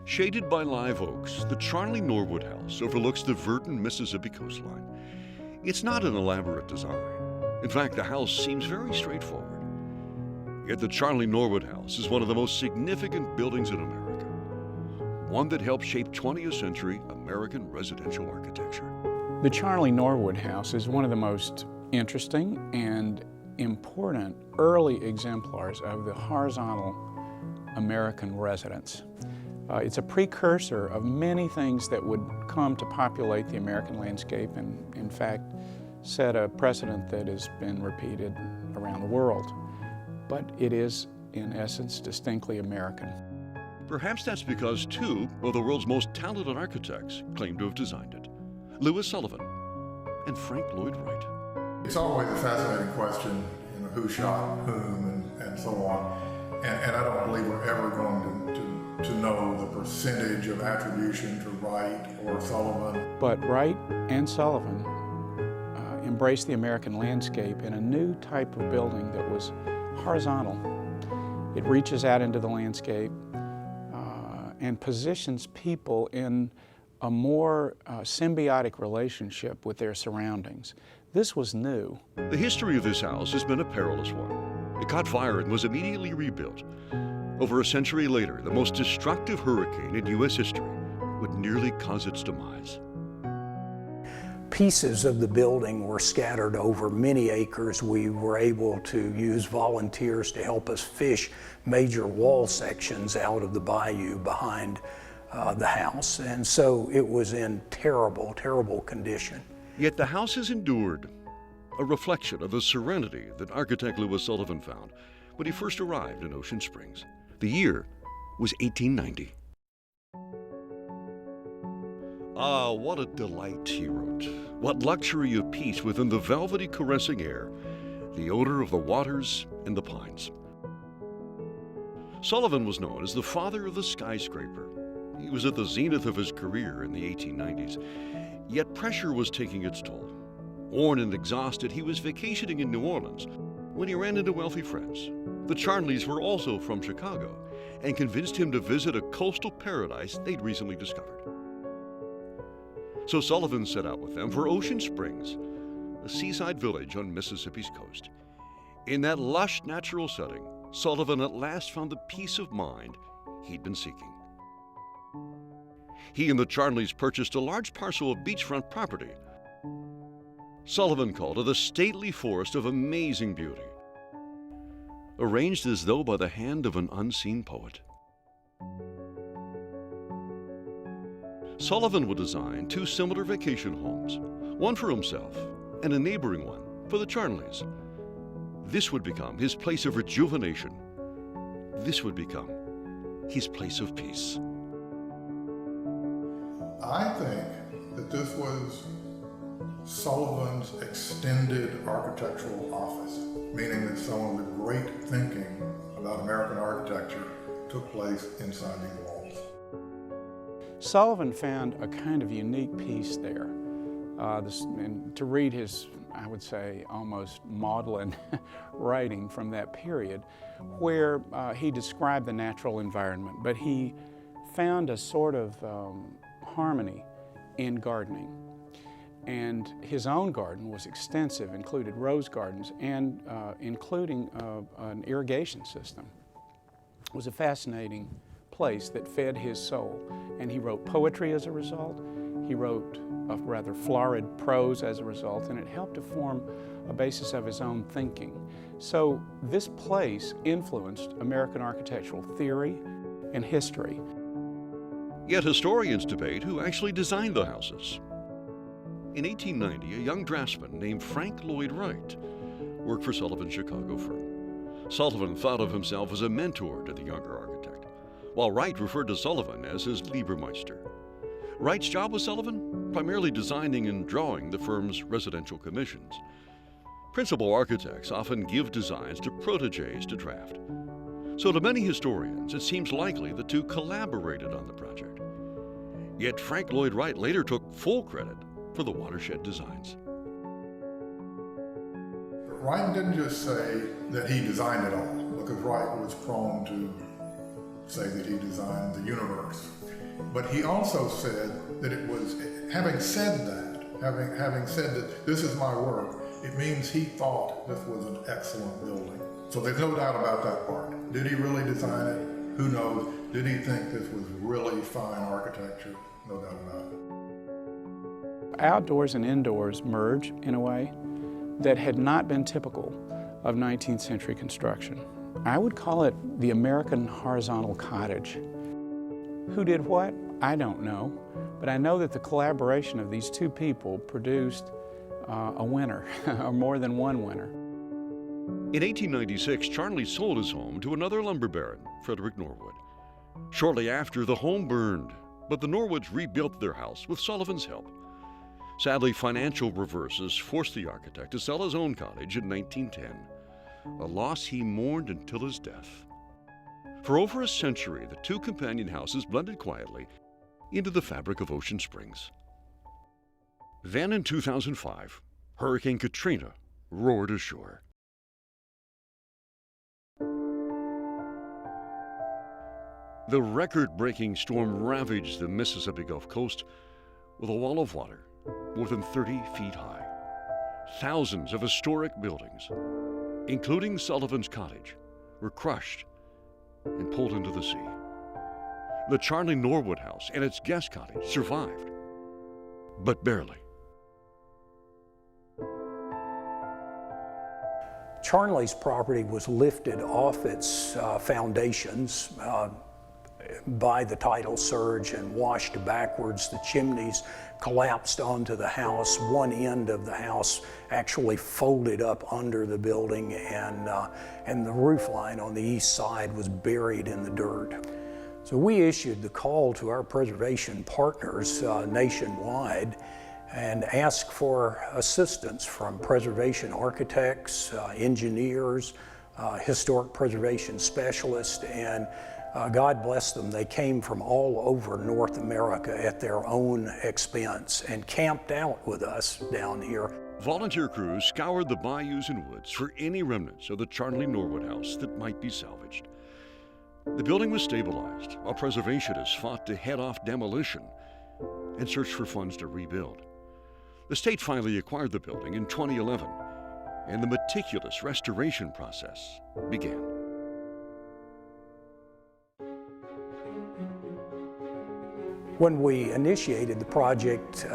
Shaded by live oaks, the Charnley-Norwood House overlooks the verdant Mississippi coastline. It's not an elaborate design. In fact, the house seems very straightforward. Yet the Charnley-Norwood House is one of the most significant buildings in America, one that helped shape 20th century American residential architecture. The Charnley-Norwood House is one of the most interesting and important early exemplars of the horizontal American residence. It's a precursor of many things that would come to populate the American landscape and, in fact, set a precedent that has been repeated around the world. But it is, in essence, distinctly American. Perhaps that's because two of the world's most talented architects claim to have designed it: Louis Sullivan and Frank Lloyd Wright. It's always a fascinating question, who shot whom and so on. And I don't believe we're ever going to know the percentage of attribution to Wright or Sullivan. But Wright and Sullivan embraced the American landscape in a new type of building that was horizontal. It reaches out into the landscape and positions people in a more symbiotic relationship with their surroundings. This was new. The history of this house has been a perilous one. It caught fire and was immediately rebuilt. Over a century later, the most destructive hurricane in U.S. history would nearly cause its demise. Pieces of the building were scattered over many acres. We were able to use volunteers to help us fish major wall sections out of the bayou behind the house. And so it was in terrible, terrible condition. Yet the house has endured, a reflection of the serenity that architect Louis Sullivan found when he first arrived in Ocean Springs. The year was 1890. "Ah, what a delight," he wrote. "What luxury of peace within the velvety caressing air, the odor of the waters and the pines." Sullivan was known as the father of the skyscraper. He was at the zenith of his career in the 1890s, yet pressure was taking its toll. Worn and exhausted, he was vacationing in New Orleans when he ran into wealthy friends. The Charnleys were also from Chicago and convinced him to visit a coastal paradise they'd recently discovered. So Sullivan set out with them for Ocean Springs, a seaside village on Mississippi's coast. In that lush natural setting, Sullivan at last found the peace of mind he'd been seeking. He and the Charnleys purchased a large parcel of beachfront property. Sullivan called it a stately forest of amazing beauty, arranged as though by the hand of an unseen poet. Sullivan would design two similar vacation homes, one for himself and a neighboring one for the Charnleys. This would become his place of rejuvenation. This would become his place of peace. I think that this was Sullivan's extended architectural office, meaning that some of the great thinking about American architecture took place inside these walls. Sullivan found a kind of unique piece there. And to read his, I would say, almost maudlin writing from that period, where he described the natural environment, but he found a sort of harmony in gardening. And his own garden was extensive, included rose gardens and including an irrigation system. It was a fascinating place that fed his soul. And he wrote poetry as a result. He wrote a rather florid prose as a result, and it helped to form a basis of his own thinking. So this place influenced American architectural theory and history. Yet historians debate who actually designed the houses. In 1890, a young draftsman named Frank Lloyd Wright worked for Sullivan's Chicago firm. Sullivan thought of himself as a mentor to the younger architect, while Wright referred to Sullivan as his Liebermeister. Wright's job with Sullivan? Primarily designing and drawing the firm's residential commissions. Principal architects often give designs to protégés to draft. So to many historians, it seems likely the two collaborated on the project. Yet Frank Lloyd Wright later took full credit for the watershed designs. But Wright didn't just say that he designed it all, because Wright was prone to say that he designed the universe. But he also said that it was, having said that this is my work, it means he thought this was an excellent building. So there's no doubt about that part. Did he really design it? Who knows? Did he think this was really fine architecture? No doubt about it. Outdoors and indoors merge in a way that had not been typical of 19th century construction. I would call it the American horizontal cottage. Who did what? I don't know, but I know that the collaboration of these two people produced a winner, or more than one winner. In 1896, Charnley sold his home to another lumber baron, Frederick Norwood. Shortly after, the home burned, but the Norwoods rebuilt their house with Sullivan's help. Sadly, financial reverses forced the architect to sell his own cottage in 1910, a loss he mourned until his death. For over a century, the two companion houses blended quietly into the fabric of Ocean Springs. Then in 2005, Hurricane Katrina roared ashore. The record-breaking storm ravaged the Mississippi Gulf Coast with a wall of water more than 30 feet high. Thousands of historic buildings, including Sullivan's cottage, were crushed and pulled into the sea. The Charnley-Norwood House and its guest cottage survived, but barely. Charnley's property was lifted off its foundations by the tidal surge and washed backwards. The chimneys collapsed onto the house. One end of the house actually folded up under the building, and the roof line on the east side was buried in the dirt. So we issued the call to our preservation partners nationwide and asked for assistance from preservation architects, engineers, historic preservation specialists, and God bless them, they came from all over North America at their own expense and camped out with us down here. Volunteer crews scoured the bayous and woods for any remnants of the Charnley-Norwood House that might be salvaged. The building was stabilized while preservationists fought to head off demolition and searched for funds to rebuild. The state finally acquired the building in 2011, and the meticulous restoration process began. When we initiated the project,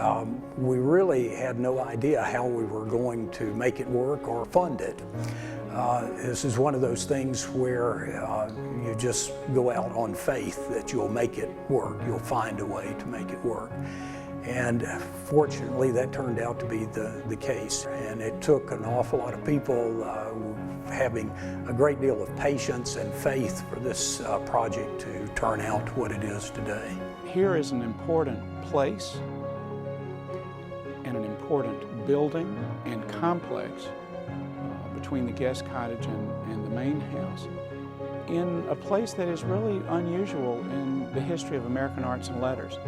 we really had no idea how we were going to make it work or fund it. This is one of those things where you just go out on faith that you'll make it work. You'll find a way to make it work. And fortunately, that turned out to be the case. And it took an awful lot of people having a great deal of patience and faith for this project to turn out what it is today. Here is an important place and an important building and complex between the guest cottage and the main house in a place that is really unusual in the history of American arts and letters,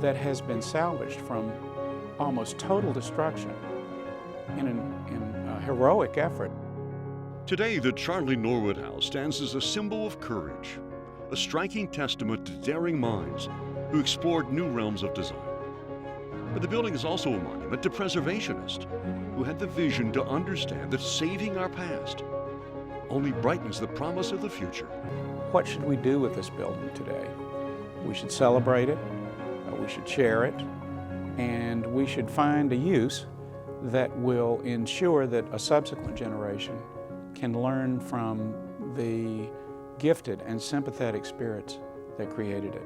that has been salvaged from almost total destruction in a heroic effort. Today, the Charnley-Norwood House stands as a symbol of courage, a striking testament to daring minds who explored new realms of design. But the building is also a monument to preservationists who had the vision to understand that saving our past only brightens the promise of the future. What should we do with this building today? We should celebrate it, we should share it, and we should find a use that will ensure that a subsequent generation can learn from the gifted and sympathetic spirits that created it.